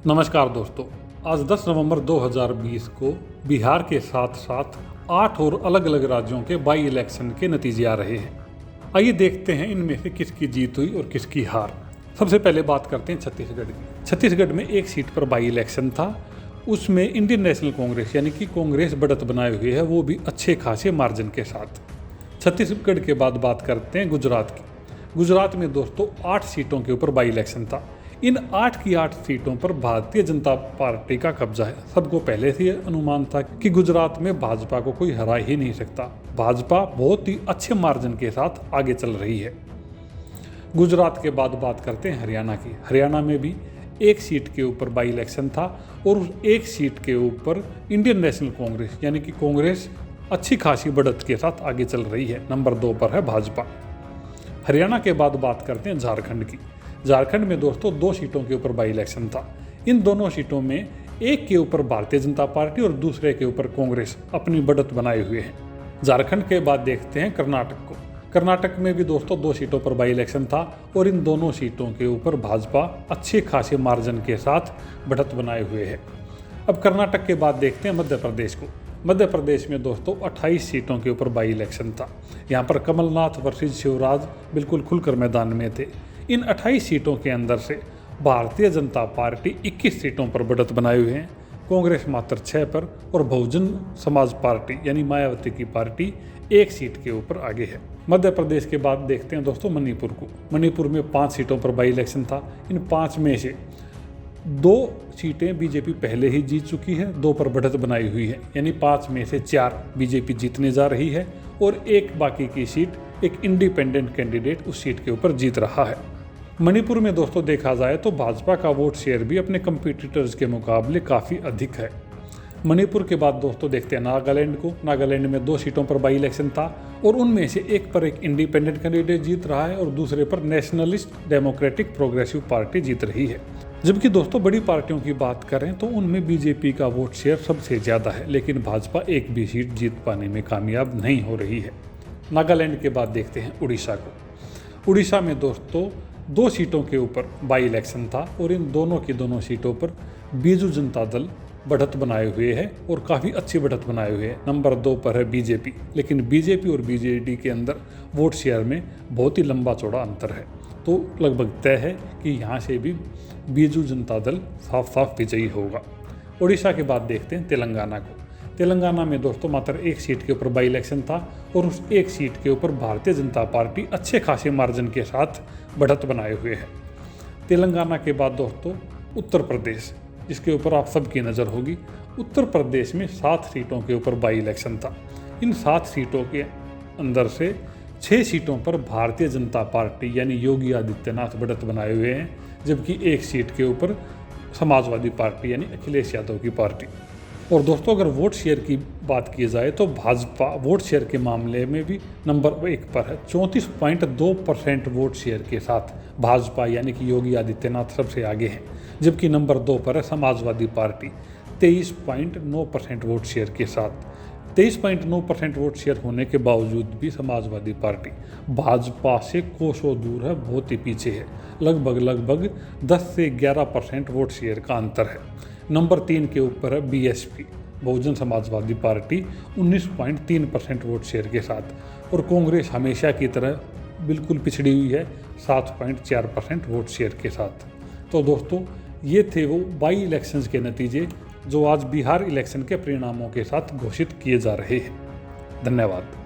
नमस्कार दोस्तों, आज 10 नवंबर 2020 को बिहार के साथ साथ 8 और अलग अलग राज्यों के बाई इलेक्शन के नतीजे आ रहे हैं। आइए देखते हैं इनमें से किसकी जीत हुई और किसकी हार। सबसे पहले बात करते हैं छत्तीसगढ़ की। छत्तीसगढ़ में एक सीट पर बाई इलेक्शन था, उसमें इंडियन नेशनल कांग्रेस यानी कि कांग्रेस बढ़त बनाए हुए है, वो भी अच्छे खासे मार्जिन के साथ। छत्तीसगढ़ के बाद बात करते हैं गुजरात की। गुजरात में दोस्तों 8 सीटों के ऊपर बाई इलेक्शन था। इन 8 की 8 सीटों पर भारतीय जनता पार्टी का कब्जा है। सबको पहले से अनुमान था कि गुजरात में भाजपा को कोई हरा ही नहीं सकता। भाजपा बहुत ही अच्छे मार्जिन के साथ आगे चल रही है। गुजरात के बाद बात करते हैं हरियाणा की। हरियाणा में भी एक सीट के ऊपर बाई इलेक्शन था और उस एक सीट के ऊपर इंडियन नेशनल कांग्रेस यानी कि कांग्रेस अच्छी खासी बढ़त के साथ आगे चल रही है। नंबर 2 पर है भाजपा। हरियाणा के बाद बात करते हैं झारखंड की। झारखंड में दोस्तों 2 सीटों के ऊपर बाई इलेक्शन था। इन दोनों सीटों में एक के ऊपर भारतीय जनता पार्टी और दूसरे के ऊपर कांग्रेस अपनी बढ़त बनाए हुए हैं। झारखंड के बाद देखते हैं कर्नाटक को। कर्नाटक में भी दोस्तों 2 सीटों पर बाई इलेक्शन था और इन दोनों सीटों के ऊपर भाजपा अच्छे खासे मार्जिन के साथ बढ़त बनाए हुए है। अब कर्नाटक के बाद देखते हैं मध्य प्रदेश को। मध्य प्रदेश में दोस्तों 28 सीटों के ऊपर बाई इलेक्शन था। यहाँ पर कमलनाथ वर्सेस शिवराज बिल्कुल खुलकर मैदान में थे। इन 28 सीटों के अंदर से भारतीय जनता पार्टी 21 सीटों पर बढ़त बनाए हुए हैं, कांग्रेस मात्र 6 पर और बहुजन समाज पार्टी यानी मायावती की पार्टी 1 सीट के ऊपर आगे है। मध्य प्रदेश के बाद देखते हैं दोस्तों मणिपुर को। मणिपुर में 5 सीटों पर बाई इलेक्शन था। इन 5 में से 2 सीटें बीजेपी पहले ही जीत चुकी है, 2 पर बढ़त बनाई हुई है, यानी 5 में से 4 बीजेपी जीतने जा रही है और एक बाकी की सीट एक इंडिपेंडेंट कैंडिडेट उस सीट के ऊपर जीत रहा है। मणिपुर में दोस्तों देखा जाए तो भाजपा का वोट शेयर भी अपने कंपीटिटर्स के मुकाबले काफ़ी अधिक है। मणिपुर के बाद दोस्तों देखते हैं नागालैंड को। नागालैंड में 2 सीटों पर बाई इलेक्शन था और उनमें से एक पर एक इंडिपेंडेंट कैंडिडेट जीत रहा है और दूसरे पर नेशनलिस्ट डेमोक्रेटिक प्रोग्रेसिव पार्टी जीत रही है। जबकि दोस्तों बड़ी पार्टियों की बात करें तो उनमें बीजेपी का वोट शेयर सबसे ज़्यादा है, लेकिन भाजपा एक भी सीट जीत पाने में कामयाब नहीं हो रही है। नागालैंड के बाद देखते हैं उड़ीसा को। उड़ीसा में दोस्तों 2 सीटों के ऊपर बाई इलेक्शन था और इन दोनों सीटों पर बीजू जनता दल बढ़त बनाए हुए है और काफ़ी अच्छी बढ़त बनाए हुए है। नंबर 2 पर है बीजेपी, लेकिन बीजेपी और बीजेडी के अंदर वोट शेयर में बहुत ही लंबा चौड़ा अंतर है, तो लगभग तय है कि यहाँ से भी बीजू जनता दल साफ साफ विजयी होगा। उड़ीसा के बाद देखते हैं तेलंगाना को। तेलंगाना में दोस्तों मात्र 1 सीट के ऊपर बाई इलेक्शन था और उस 1 सीट के ऊपर भारतीय जनता पार्टी अच्छे खासे मार्जिन के साथ बढ़त बनाए हुए है। तेलंगाना के बाद दोस्तों उत्तर प्रदेश, जिसके ऊपर आप सबकी नज़र होगी। उत्तर प्रदेश में 7 सीटों के ऊपर बाई इलेक्शन था। इन 7 सीटों के अंदर से 6 सीटों पर भारतीय जनता पार्टी यानी योगी आदित्यनाथ बढ़त बनाए हुए हैं, जबकि 1 सीट के ऊपर समाजवादी पार्टी यानी अखिलेश यादव की पार्टी। और दोस्तों अगर वोट शेयर की बात की जाए तो भाजपा वोट शेयर के मामले में भी नंबर 1 पर है। 34.2% वोट शेयर के साथ भाजपा यानी कि योगी आदित्यनाथ सबसे आगे हैं, जबकि नंबर 2 पर है समाजवादी पार्टी 23.9% वोट शेयर के साथ। 23.9% वोट शेयर होने के बावजूद भी समाजवादी पार्टी भाजपा से कोसों दूर है, बहुत ही पीछे है। लगभग 10 से 11% वोट शेयर का अंतर है। नंबर 3 के ऊपर है BSP Bahujan Samajwadi party 19.3% vote share के साथ और कांग्रेस हमेशा की तरह बिल्कुल पिछड़ी हुई है 7.4% वोट शेयर के साथ। तो दोस्तों ये थे वो बाई इलेक्शंस के नतीजे जो आज बिहार इलेक्शन के परिणामों के साथ घोषित किए जा रहे हैं। धन्यवाद।